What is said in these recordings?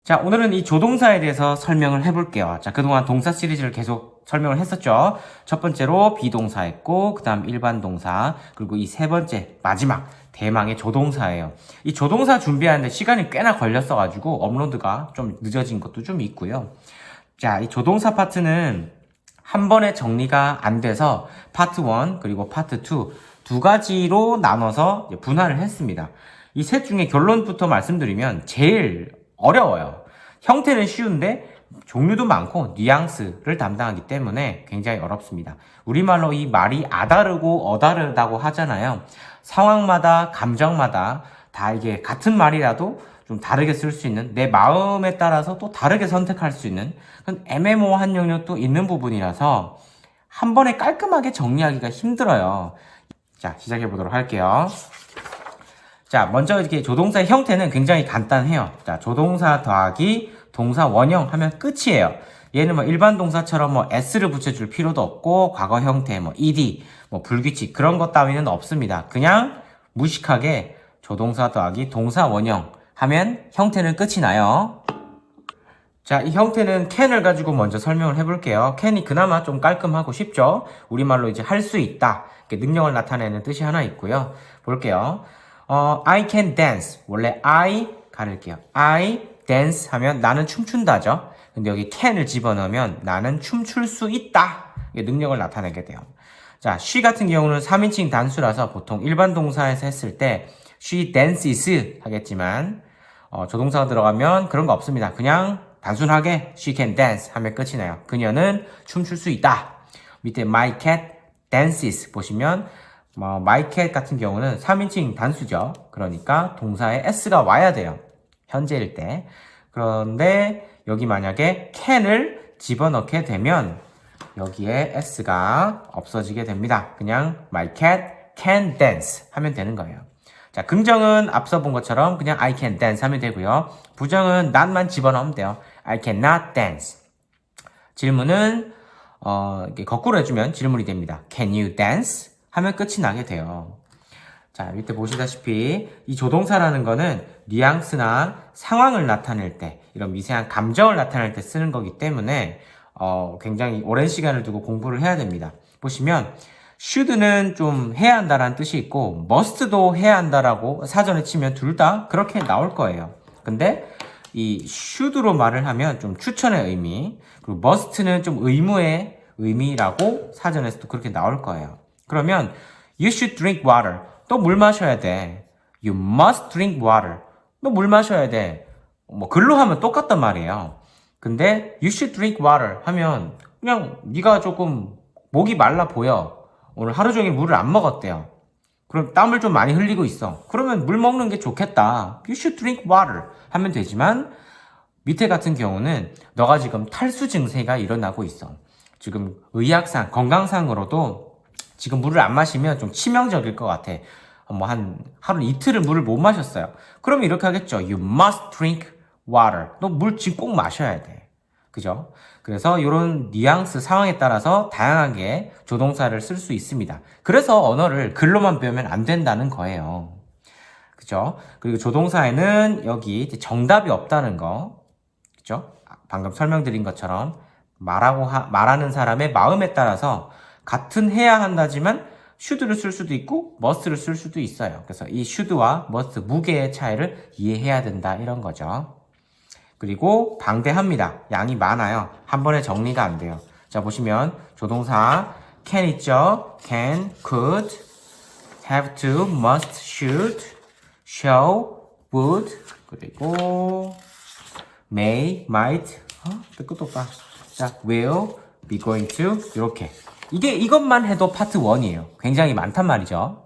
자, 오늘은 이 조동사에 대해서 설명을 해볼게요. 자, 그동안 동사 시리즈를 계속 설명을 했었죠. 첫 번째로 비동사 했고, 그 다음 일반 동사, 그리고 이 세 번째, 마지막, 대망의 조동사예요. 이 조동사 준비하는데 시간이 꽤나 걸렸어가지고, 업로드가 좀 늦어진 것도 좀 있고요. 자, 이 조동사 파트는 한 번에 정리가 안 돼서 파트 1, 그리고 파트 2, 두 가지로 나눠서 분할을 했습니다. 이 셋 중에 결론부터 말씀드리면 제일 어려워요. 형태는 쉬운데 종류도 많고 뉘앙스를 담당하기 때문에 굉장히 어렵습니다. 우리말로 이 말이 아다르고 어다르다고 하잖아요. 상황마다 감정마다 다 이게 같은 말이라도 좀 다르게 쓸 수 있는, 내 마음에 따라서 또 다르게 선택할 수 있는 그런 애매모호한 영역도 있는 부분이라서 한 번에 깔끔하게 정리하기가 힘들어요. 자, 시작해 보도록 할게요. 자, 먼저 이렇게 조동사의 형태는 굉장히 간단해요. 자, 조동사 더하기 동사 원형 하면 끝이에요. 얘는 뭐 일반 동사처럼 뭐 s를 붙여줄 필요도 없고, 과거 형태, 뭐 ed, 뭐 불규칙, 그런 것 따위는 없습니다. 그냥 무식하게 조동사 더하기 동사 원형 하면 형태는 끝이 나요. 자, 이 형태는 can을 가지고 먼저 설명을 해볼게요. can이 그나마 좀 깔끔하고 쉽죠? 우리말로 이제 할 수 있다, 이렇게 능력을 나타내는 뜻이 하나 있고요. 볼게요. I can dance. 원래 I 가릴게요. I dance 하면 나는 춤춘다죠. 근데 여기 can을 집어넣으면 나는 춤출 수 있다, 이게 능력을 나타내게 돼요. 자, she 같은 경우는 3인칭 단수라서 보통 일반 동사에서 했을 때 she dances 하겠지만, 조동사가 들어가면 그런 거 없습니다. 그냥 단순하게 she can dance 하면 끝이 나요. 그녀는 춤출 수 있다. 밑에 my cat dances 보시면 my cat 같은 경우는 3인칭 단수죠. 그러니까 동사에 s가 와야 돼요. 현재일 때. 그런데 여기 만약에 can을 집어넣게 되면 여기에 s가 없어지게 됩니다. 그냥 my cat can dance 하면 되는 거예요. 자, 긍정은 앞서 본 것처럼 그냥 I can dance 하면 되고요. 부정은 not만 집어넣으면 돼요. I cannot dance. 질문은 이렇게 거꾸로 해주면 질문이 됩니다. Can you dance? 하면 끝이 나게 돼요. 자, 밑에 보시다시피 이 조동사라는 거는 뉘앙스나 상황을 나타낼 때, 이런 미세한 감정을 나타낼 때 쓰는 거기 때문에 굉장히 오랜 시간을 두고 공부를 해야 됩니다. 보시면 should는 좀 해야 한다라는 뜻이 있고 must도 해야 한다라고 사전에 치면 둘 다 그렇게 나올 거예요. 근데 이 should로 말을 하면 좀 추천의 의미, 그리고 must는 좀 의무의 의미라고 사전에서도 그렇게 나올 거예요. 그러면 you should drink water. 또 물 마셔야 돼. You must drink water. 너 물 마셔야 돼. 뭐 글로 하면 똑같단 말이에요. 근데 you should drink water 하면 그냥 네가 조금 목이 말라 보여. 오늘 하루 종일 물을 안 먹었대요. 그럼 땀을 좀 많이 흘리고 있어. 그러면 물 먹는 게 좋겠다. You should drink water 하면 되지만, 밑에 같은 경우는 너가 지금 탈수 증세가 일어나고 있어. 지금 의학상, 건강상으로도 지금 물을 안 마시면 좀 치명적일 것 같아. 뭐 하루 이틀을 물을 못 마셨어요. 그러면 이렇게 하겠죠. You must drink water. 너 물 지금 꼭 마셔야 돼. 그죠? 그래서 이런 뉘앙스, 상황에 따라서 다양하게 조동사를 쓸 수 있습니다. 그래서 언어를 글로만 배우면 안 된다는 거예요. 그죠? 그리고 조동사에는 여기 정답이 없다는 거. 그죠? 방금 설명드린 것처럼 말하는 사람의 마음에 따라서 같은 해야 한다지만 should를 쓸 수도 있고 must를 쓸 수도 있어요. 그래서 이 should와 must, 무게의 차이를 이해해야 된다, 이런 거죠. 그리고 방대합니다. 양이 많아요. 한 번에 정리가 안 돼요. 자, 보시면 조동사 can 있죠. can, could, have to, must, should, shall, would, 그리고 may, might, 끝도 없다. 자, will, be going to, 이렇게. 이것만 해도 파트 1이에요. 굉장히 많단 말이죠.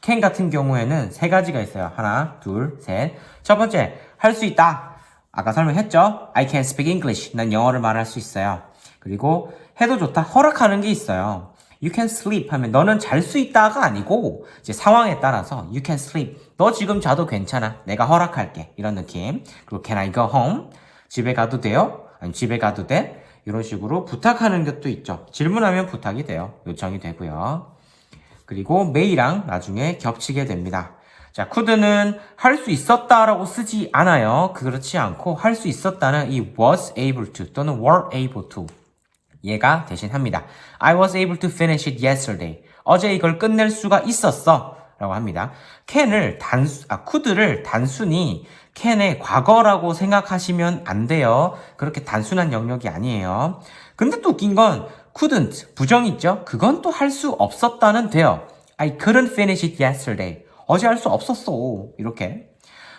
can 같은 경우에는 세 가지가 있어요. 하나, 둘, 셋. 첫 번째, 할 수 있다. 아까 설명했죠? I can speak English. 난 영어를 말할 수 있어요. 그리고 해도 좋다. 허락하는 게 있어요. You can sleep 하면 너는 잘 수 있다가 아니고 이제 상황에 따라서 you can sleep. 너 지금 자도 괜찮아. 내가 허락할게. 이런 느낌. 그리고 can I go home? 집에 가도 돼요? 아니 집에 가도 돼? 이런 식으로 부탁하는 것도 있죠. 질문하면 부탁이 돼요. 요청이 되고요. 그리고 may랑 나중에 겹치게 됩니다. 자, could는 할 수 있었다라고 쓰지 않아요. 그렇지 않고 할 수 있었다는 이 was able to 또는 were able to 얘가 대신합니다. I was able to finish it yesterday. 어제 이걸 끝낼 수가 있었어. 라고 합니다. could를 단순히 can의 과거라고 생각하시면 안 돼요. 그렇게 단순한 영역이 아니에요. 근데 또 웃긴 건 couldn't, 부정 있죠? 그건 또 할 수 없었다는 돼요. I couldn't finish it yesterday. 어제 할 수 없었어. 이렇게.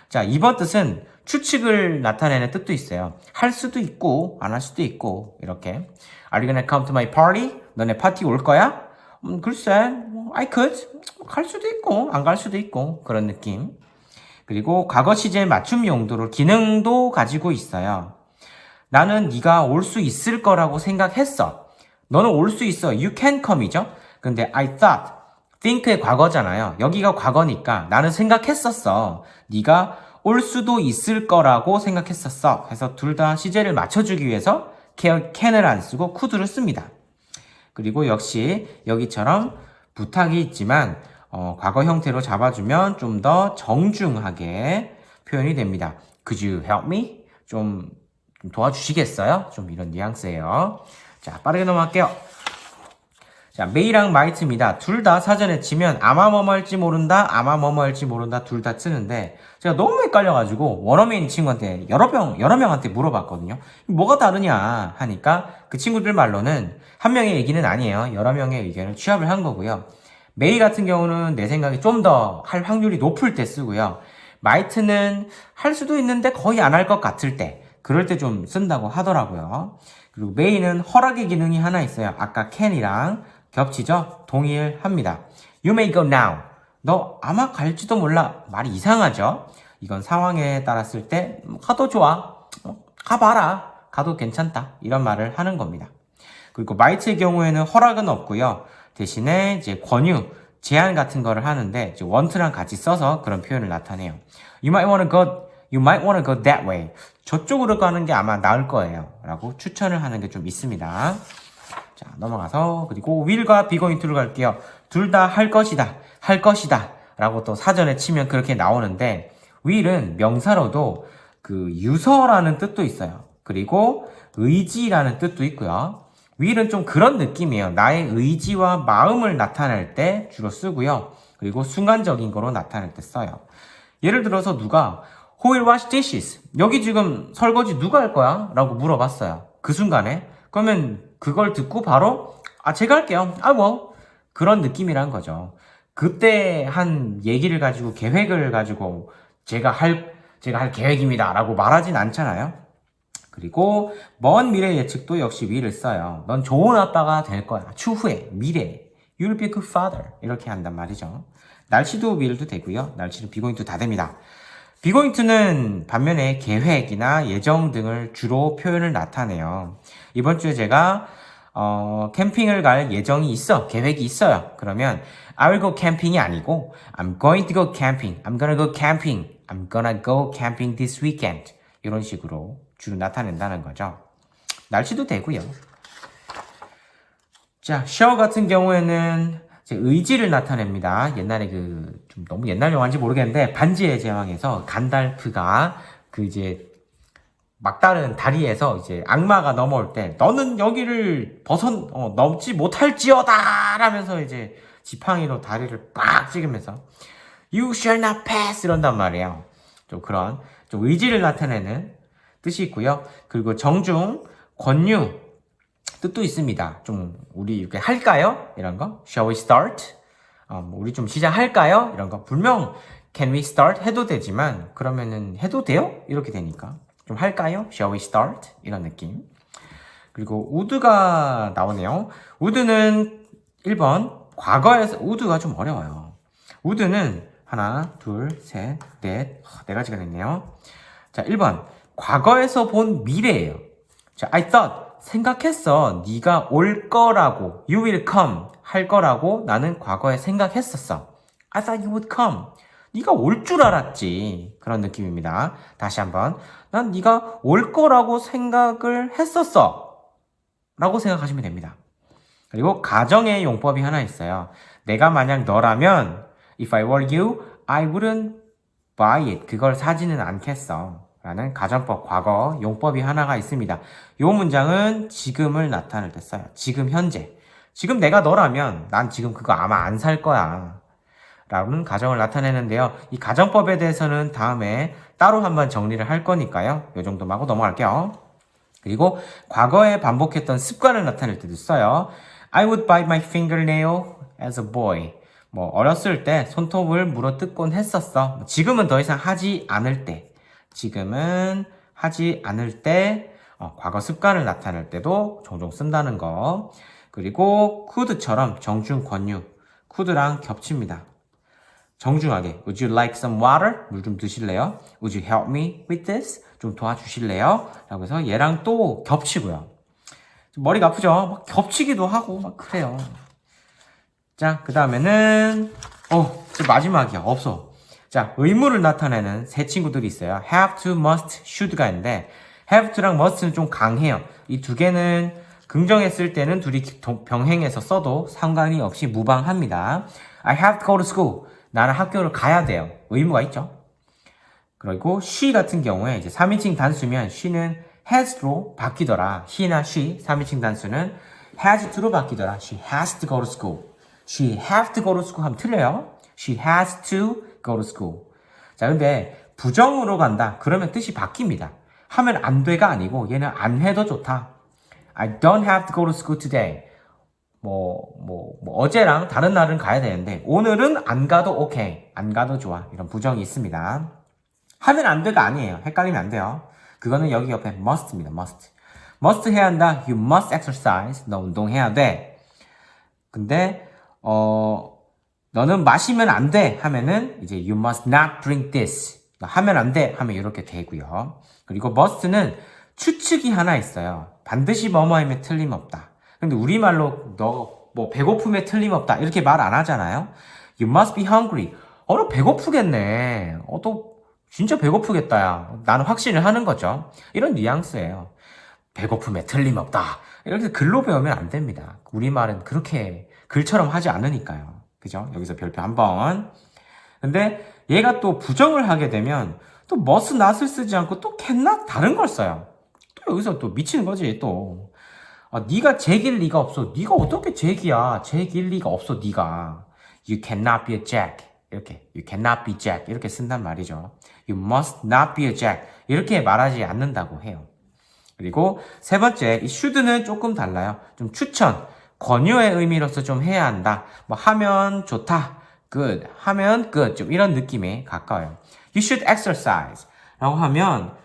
자, 이번 뜻은 추측을 나타내는 뜻도 있어요. 할 수도 있고 안 할 수도 있고 이렇게. Are you gonna come to my party? 너네 파티 올 거야? 글쎄, I could. 갈 수도 있고 안 갈 수도 있고 그런 느낌. 그리고 과거 시제 맞춤 용도로 기능도 가지고 있어요. 나는 네가 올 수 있을 거라고 생각했어. 너는 올 수 있어. You can come이죠. 근데 I thought, think의 과거잖아요. 여기가 과거니까 나는 생각했었어. 네가 올 수도 있을 거라고 생각했었어. 해서 둘 다 시제를 맞춰주기 위해서 can을 안 쓰고 could를 씁니다. 그리고 역시 여기처럼 부탁이 있지만 과거 형태로 잡아주면 좀 더 정중하게 표현이 됩니다. Could you help me? 좀 도와주시겠어요? 좀 이런 뉘앙스예요. 자, 빠르게 넘어갈게요. 자, may랑 might입니다. 둘 다 사전에 치면 아마 뭐뭐 할지 모른다, 아마 뭐뭐 할지 모른다 둘 다 쓰는데 제가 너무 헷갈려가지고 원어민 친구한테 여러 명한테 물어봤거든요. 뭐가 다르냐 하니까 그 친구들 말로는 한 명의 얘기는 아니에요. 여러 명의 의견을 취합을 한 거고요. may 같은 경우는 내 생각에 좀 더 할 확률이 높을 때 쓰고요. might는 할 수도 있는데 거의 안 할 것 같을 때 그럴 때 좀 쓴다고 하더라고요. 그리고 may는 허락의 기능이 하나 있어요. 아까 can이랑 겹치죠? 동일합니다. You may go now. 너 아마 갈지도 몰라. 말이 이상하죠? 이건 상황에 따랐을 때 가도 좋아. 가봐라. 가도 괜찮다. 이런 말을 하는 겁니다. 그리고 might의 경우에는 허락은 없고요. 대신에 이제 권유, 제안 같은 거를 하는데 이제 want랑 같이 써서 그런 표현을 나타내요. You might wanna go that way. 저쪽으로 가는 게 아마 나을 거예요. 라고 추천을 하는 게 좀 있습니다. 자, 넘어가서 그리고 will과 be going to를 갈게요. 둘 다 할 것이다 라고 또 사전에 치면 그렇게 나오는데 will은 명사로도 그 유서라는 뜻도 있어요. 그리고 의지라는 뜻도 있고요. will은 좀 그런 느낌이에요. 나의 의지와 마음을 나타낼 때 주로 쓰고요. 그리고 순간적인 거로 나타낼 때 써요. 예를 들어서 누가 Who will wash dishes? 여기 지금 설거지 누가 할 거야? 라고 물어봤어요. 그 순간에. 그러면 그걸 듣고 바로 제가 할게요. 뭐 그런 느낌이란 거죠. 그때 한 얘기를 가지고 계획을 가지고 제가 할 계획입니다 라고 말하진 않잖아요. 그리고 먼 미래 예측도 역시 will을 써요. 넌 좋은 아빠가 될 거야. 추후에 미래 You'll be a good father 이렇게 한단 말이죠. 날씨도 will도 되고요. 날씨는 be going to 다 됩니다. be going to는 반면에 계획이나 예정 등을 주로 표현을 나타내요. 이번 주에 제가 캠핑을 갈 예정이 있어. 계획이 있어요. 그러면 I will go camping이 아니고 I'm going to go camping. I'm gonna go camping. I'm gonna go camping this weekend. 이런 식으로 주로 나타낸다는 거죠. 날씨도 되고요. 자, show 같은 경우에는 제 의지를 나타냅니다. 옛날에 좀 너무 옛날 영화인지 모르겠는데 반지의 제왕에서 간달프가 이제 막다른 다리에서 이제 악마가 넘어올 때 너는 여기를 넘지 못할지어다 라면서 이제 지팡이로 다리를 빡 찍으면서 You shall not pass 이런단 말이에요. 좀 그런 좀 의지를 나타내는 뜻이 있고요. 그리고 정중, 권유 뜻도 있습니다. 좀 우리 이렇게 할까요? 이런 거. Shall we start? 우리 좀 시작할까요? 이런 거. 분명 can we start 해도 되지만 그러면은 해도 돼요? 이렇게 되니까 좀 할까요? Shall we start? 이런 느낌. 그리고 would가 나오네요. would는 1번 과거에서 would가 좀 어려워요. would는 하나, 둘, 셋, 넷, 네 가지가 됐네요. 자, 1번 과거에서 본 미래예요. 자, I thought 생각했어. 네가 올 거라고 You will come 할 거라고 나는 과거에 생각했었어. I thought you would come. 네가 올 줄 알았지. 그런 느낌입니다. 다시 한번 난 네가 올 거라고 생각을 했었어 라고 생각하시면 됩니다. 그리고 가정의 용법이 하나 있어요. 내가 만약 너라면 If I were you, I wouldn't buy it. 그걸 사지는 않겠어. 라는 가정법, 과거, 용법이 하나가 있습니다. 요 문장은 지금을 나타낼 때 써요. 지금 현재. 지금 내가 너라면 난 지금 그거 아마 안 살 거야. 라는 가정을 나타내는데요. 이 가정법에 대해서는 다음에 따로 한번 정리를 할 거니까요. 요 정도만 하고 넘어갈게요. 그리고 과거에 반복했던 습관을 나타낼 때도 써요. I would bite my fingernail as a boy. 뭐 어렸을 때 손톱을 물어뜯곤 했었어. 지금은 더 이상 하지 않을 때. 지금은 하지 않을 때 과거 습관을 나타낼 때도 종종 쓴다는 거. 그리고 could처럼 정중 권유. could랑 겹칩니다. 정중하게 Would you like some water? 물 좀 드실래요? Would you help me with this? 좀 도와주실래요? 라고 해서 얘랑 또 겹치고요. 머리가 아프죠? 막 겹치기도 하고 막 그래요. 자, 그 다음에는 마지막이야. 없어. 자, 의무를 나타내는 세 친구들이 있어요. have to, must, should가 있는데 have to랑 must는 좀 강해요. 이 두 개는 긍정에 쓸 때는 둘이 병행해서 써도 상관이 없이 무방합니다. I have to go to school. 나는 학교를 가야 돼요. 의무가 있죠. 그리고 she 같은 경우에 이제 3인칭 단수면 she는 has로 바뀌더라. he나 she 3인칭 단수는 has to로 바뀌더라. She has to go to school. She have to go to school 하면 틀려요. She has to go to school. 자, 근데 부정으로 간다. 그러면 뜻이 바뀝니다. 하면 안 돼가 아니고 얘는 안 해도 좋다. I don't have to go to school today. 어제랑 다른 날은 가야 되는데 오늘은 안 가도 오케이. 안 가도 좋아. 이런 부정이 있습니다. 하면 안 돼가 아니에요. 헷갈리면 안 돼요. 그거는 여기 옆에 must입니다. must. must 해야 한다. You must exercise. 너 운동해야 돼. 근데 너는 마시면 안 돼 하면은 이제 you must not drink this. 너 하면 안 돼 하면 이렇게 되고요. 그리고 must는 추측이 하나 있어요. 반드시 뭐뭐하면 틀림없다. 근데 우리말로 너 배고픔에 틀림없다 이렇게 말 안 하잖아요. You must be hungry. 너 배고프겠네. 너 진짜 배고프겠다 야. 나는 확신을 하는 거죠. 이런 뉘앙스예요. 배고픔에 틀림없다. 이렇게 글로 배우면 안 됩니다. 우리말은 그렇게 글처럼 하지 않으니까요. 그죠? 여기서 별표 한 번. 근데 얘가 또 부정을 하게 되면 또 must not을 쓰지 않고 또 can not 다른 걸 써요. 또 여기서 또 미치는 거지 또. 네가 제길 리가 없어. 네가 어떻게 제기야? 제길 리가 없어. 네가. You cannot be a jack. 이렇게 you cannot be jack 이렇게 쓴단 말이죠. You must not be a jack 이렇게 말하지 않는다고 해요. 그리고 세 번째 이 should는 조금 달라요. 좀 추천, 권유의 의미로서 좀 해야 한다. 하면 좋다, good, 하면 good 좀 이런 느낌에 가까워요. You should exercise 라고 하면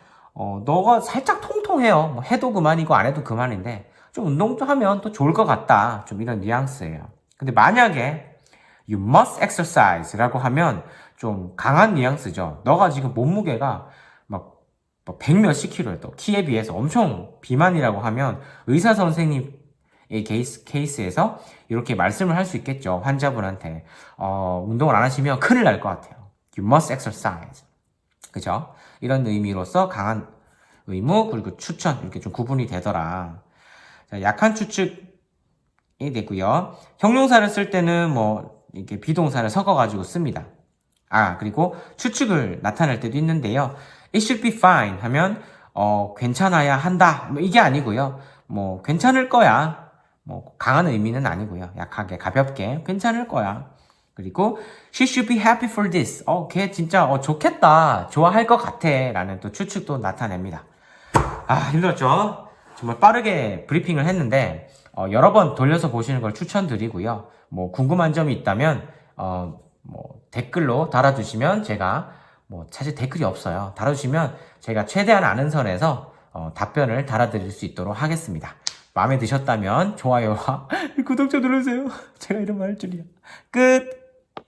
너가 살짝 통통해요. 해도 그만이고 안 해도 그만인데 좀 운동 좀 하면 또 좋을 것 같다. 좀 이런 뉘앙스예요. 근데 만약에 you must exercise 라고 하면 좀 강한 뉘앙스죠. 너가 지금 몸무게가 100 몇십 킬로에 또 키에 비해서 엄청 비만이라고 하면 의사 선생님의 케이스에서 이렇게 말씀을 할 수 있겠죠. 환자분한테. 운동을 안 하시면 큰일 날 것 같아요. You must exercise. 그죠? 이런 의미로서 강한 의무 그리고 추천 이렇게 좀 구분이 되더라. 자, 약한 추측이 되고요. 형용사를 쓸 때는 이렇게 비동사를 섞어가지고 씁니다. 그리고 추측을 나타낼 때도 있는데요. It should be fine 하면 괜찮아야 한다. 이게 아니고요. 괜찮을 거야. 강한 의미는 아니고요. 약하게 가볍게 괜찮을 거야. 그리고 she should be happy for this. 걔 진짜 좋겠다. 좋아할 것 같아. 라는 또 추측도 나타냅니다. 힘들었죠? 정말 빠르게 브리핑을 했는데 여러 번 돌려서 보시는 걸 추천드리고요. 궁금한 점이 있다면 댓글로 달아주시면 제가 사실 댓글이 없어요. 달아주시면 제가 최대한 아는 선에서 답변을 달아드릴 수 있도록 하겠습니다. 마음에 드셨다면 좋아요와 구독 좀 눌러주세요. 제가 이런 말 할 줄이야. 끝!